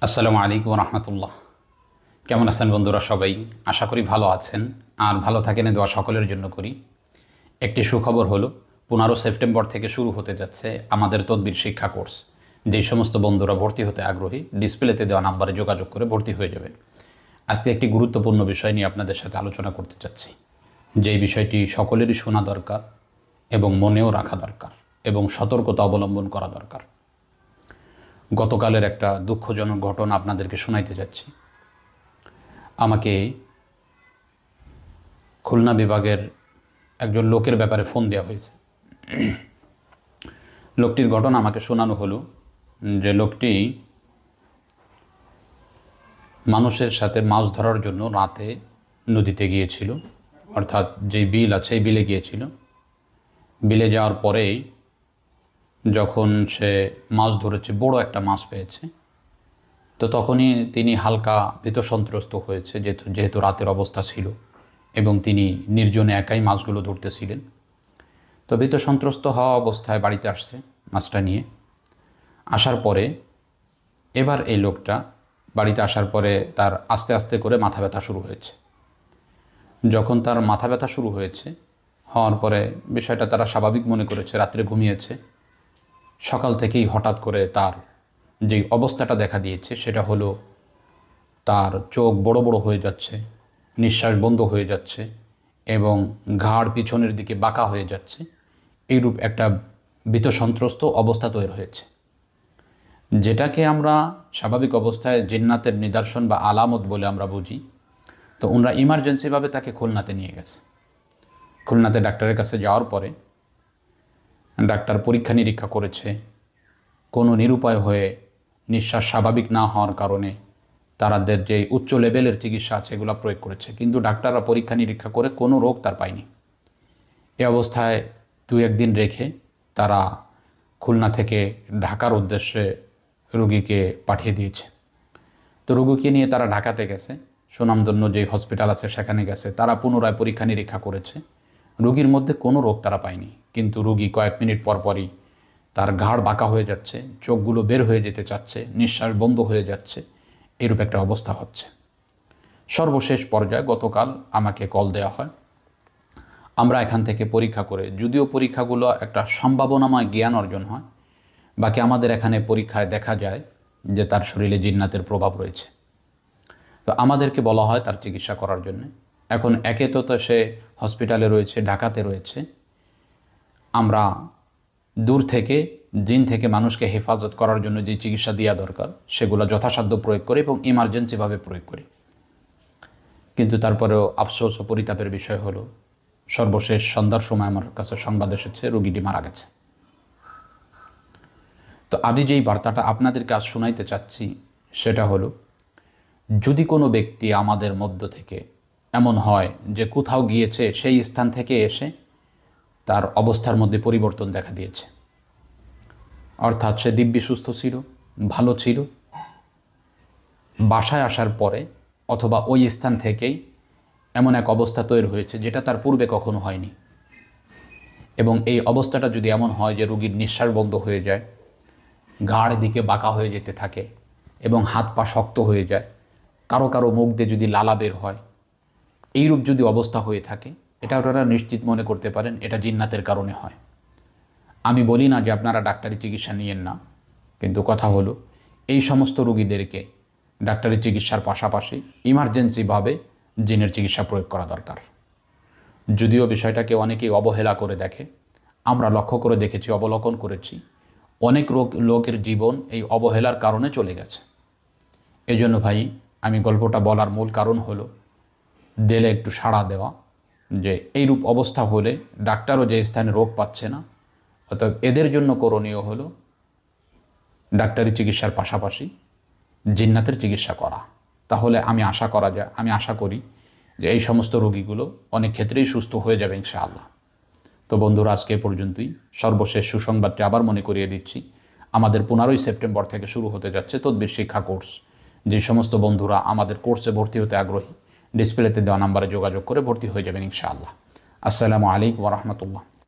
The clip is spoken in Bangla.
আসসালামু আলাইকুম রহমতুল্লাহ। কেমন আছেন বন্ধুরা? সবাই আশা করি ভালো আছেন, আর ভালো থাকেন দোয়া সকলের জন্য করি। একটি সুখবর হলো 15 সেপ্টেম্বর থেকে শুরু হতে যাচ্ছে আমাদের তদবির শিক্ষা কোর্স। যেই সমস্ত বন্ধুরা ভর্তি হতে আগ্রহী ডিসপ্লেতে দেওয়া নাম্বারে যোগাযোগ করে ভর্তি হয়ে যাবেন। আজকে একটি গুরুত্বপূর্ণ বিষয় নিয়ে আপনাদের সাথে আলোচনা করতে চাচ্ছি, যেই বিষয়টি সকলেরই শোনা দরকার এবং মনেও রাখা দরকার এবং সতর্কতা অবলম্বন করা দরকার। গতকালের একটা দুঃখজনক ঘটনা আপনাদেরকে শোনাইতে যাচ্ছি। আমাকে খুলনা বিভাগের একজন লোকের ব্যাপারে ফোন দেওয়া হয়েছে। লোকটির ঘটনা আমাকে শোনানো হলো যে লোকটি মানুষের সাথে মাছ ধরার জন্য রাতে নদীতে গিয়েছিল, অর্থাৎ যেই বিল আছে এই বিলে গিয়েছিল। বিলে যাওয়ার পরেই যখন সে মাছ ধরেছে, বড় একটা মাছ পেয়েছে, তো তখনই তিনি হালকা ভীতসন্ত্রস্ত হয়েছে, যেহেতু রাতের অবস্থা ছিল এবং তিনি নির্জনে একাই মাছগুলো ধরতেছিলেন। তো ভীতসন্ত্রস্ত হওয়া অবস্থায় বাড়িতে আসছে মাছটা নিয়ে। আসার পরে এবার এই লোকটা বাড়িতে আসার পরে তার আস্তে আস্তে করে মাথা ব্যথা শুরু হয়েছে। যখন তার মাথা ব্যথা শুরু হয়েছে, হওয়ার পরে বিষয়টা তারা স্বাভাবিক মনে করেছে, রাত্রে ঘুমিয়েছে। সকাল থেকেই হঠাৎ করে তার যে অবস্থাটা দেখা দিয়েছে সেটা হলো তার চোখ বড় বড় হয়ে যাচ্ছে, নিঃশ্বাস বন্ধ হয়ে যাচ্ছে এবং ঘাড় পিছনের দিকে বাঁকা হয়ে যাচ্ছে। এইরূপ একটা ভীতসন্ত্রস্ত অবস্থা তৈরি হয়েছে, যেটাকে আমরা স্বাভাবিক অবস্থায় জিন্নাতের নিদর্শন বা আলামত বলে আমরা বুঝি। তো ওনারা ইমার্জেন্সিভাবে তাকে খুলনাতে নিয়ে গেছে। খুলনাতে ডাক্তারের কাছে যাওয়ার পরে ডাক্তার পরীক্ষা নিরীক্ষা করেছে। কোনো নিরুপায় হয়ে নিঃশ্বাস স্বাভাবিক না হওয়ার কারণে তাদের যে উচ্চ লেভেলের চিকিৎসা আছে এগুলো প্রয়োগ করেছে, কিন্তু ডাক্তাররা পরীক্ষা নিরীক্ষা করে কোনো রোগ তার পায়নি। এ অবস্থায় 2-1 দিন রেখে তারা খুলনা থেকে ঢাকার উদ্দেশ্যে রোগীকে পাঠিয়ে দিয়েছে। তো রোগীকে নিয়ে তারা ঢাকাতে গেছে, সুনামধন্য যে হসপিটাল আছে সেখানে গেছে। তারা পুনরায় পরীক্ষা নিরীক্ষা করেছে, রোগীর মধ্যে কোনো রোগ তারা পায়নি। কিন্তু রোগী কয়েক মিনিট পরই তার ঘাড় বাঁকা হয়ে যাচ্ছে, চোখগুলো বের হয়ে যেতে চাচ্ছে, নিঃশ্বাস বন্ধ হয়ে যাচ্ছে, এরূপ একটা অবস্থা হচ্ছে। সর্বশেষ পর্যায়ে গতকাল আমাকে কল দেওয়া হয়। আমরা এখান থেকে পরীক্ষা করে, যদিও পরীক্ষাগুলো একটা সম্ভাবনাময় জ্ঞান অর্জন হয়, বাকি আমাদের এখানে পরীক্ষায় দেখা যায় যে তার শরীরে জিন্নাতের প্রভাব রয়েছে। তো আমাদেরকে বলা হয় তার চিকিৎসা করার জন্য। এখন একে তো সে হসপিটালে রয়েছে, ঢাকাতে রয়েছে। আমরা দূর থেকে জিন থেকে মানুষকে হেফাজত করার জন্য যে চিকিৎসা দেওয়া দরকার সেগুলো যথাসাধ্য প্রয়োগ করি এবং ইমার্জেন্সিভাবে প্রয়োগ করি। কিন্তু তারপরেও আফসোস ও পরিতাপের বিষয় হলো সর্বশেষ সন্ধ্যার সময় আমার কাছে সংবাদ এসেছে রোগীটি মারা গেছে। তো আমি যেই বার্তাটা আপনাদেরকে আজ শোনাইতে চাচ্ছি সেটা হলো, যদি কোনো ব্যক্তি আমাদের মধ্য থেকে এমন হয় যে কোথাও গিয়েছে, সেই স্থান থেকে এসে তার অবস্থার মধ্যে পরিবর্তন দেখা দিয়েছে, অর্থাৎ সে দিব্যি সুস্থ ছিল, ভালো ছিল, বাসায় আসার পরে অথবা ওই স্থান থেকেই এমন এক অবস্থা তৈরি হয়েছে যেটা তার পূর্বে কখনো হয়নি। এবং এই অবস্থাটা যদি এমন হয় যে রোগীর নিঃশ্বাস বন্ধ হয়ে যায়, ঘাড় দিকে বাঁকা হয়ে যেতে থাকে এবং হাত পা শক্ত হয়ে যায়, কারো কারো মুখ দিয়ে যদি লালা বের হয়, এইরূপ যদি অবস্থা হয়ে থাকে, এটা ওনারা নিশ্চিত মনে করতে পারেন এটা জিন্নাতের কারণে হয়। আমি বলি না যে আপনারা ডাক্তারি চিকিৎসা নিয়েন না, কিন্তু কথা হলো এই সমস্ত রোগীদেরকে ডাক্তারি চিকিৎসার পাশাপাশি ইমার্জেন্সিভাবে জিনের চিকিৎসা প্রয়োগ করা দরকার। যদিও বিষয়টাকে অনেকেই অবহেলা করে দেখে, আমরা লক্ষ্য করে দেখেছি, অবলোকন করেছি, অনেক লোকের জীবন এই অবহেলার কারণে চলে গেছে। এই জন্য ভাই আমি গল্পটা বলার মূল কারণ হলো দিলে একটু সাড়া দেওয়া, যে এইরূপ অবস্থা হলে ডাক্তারও যে স্থানে রোগ পাচ্ছে না, অর্থাৎ এদের জন্য করণীয় হলো ডাক্তারি চিকিৎসার পাশাপাশি জিন্নাতের চিকিৎসা করা। তাহলে আমি আশা করি যে এই সমস্ত রোগীগুলো অনেক ক্ষেত্রেই সুস্থ হয়ে যাবে ইনশাআল্লাহ। তো বন্ধুরা, আজকে পর্যন্তই। সর্বশেষ সুসংবাদটি আবার মনে করিয়ে দিচ্ছি, আমাদের 15 সেপ্টেম্বর থেকে শুরু হতে যাচ্ছে তদবির শিক্ষা কোর্স। যে সমস্ত বন্ধুরা আমাদের কোর্সে ভর্তি হতে আগ্রহী ডিসপ্লেতে দেওয়া নাম্বারে যোগাযোগ করে ভর্তি হয়ে যাবেন ইনশাআল্লাহ। আসসালামু আলাইকুম ওয়া রাহমাতুল্লাহ।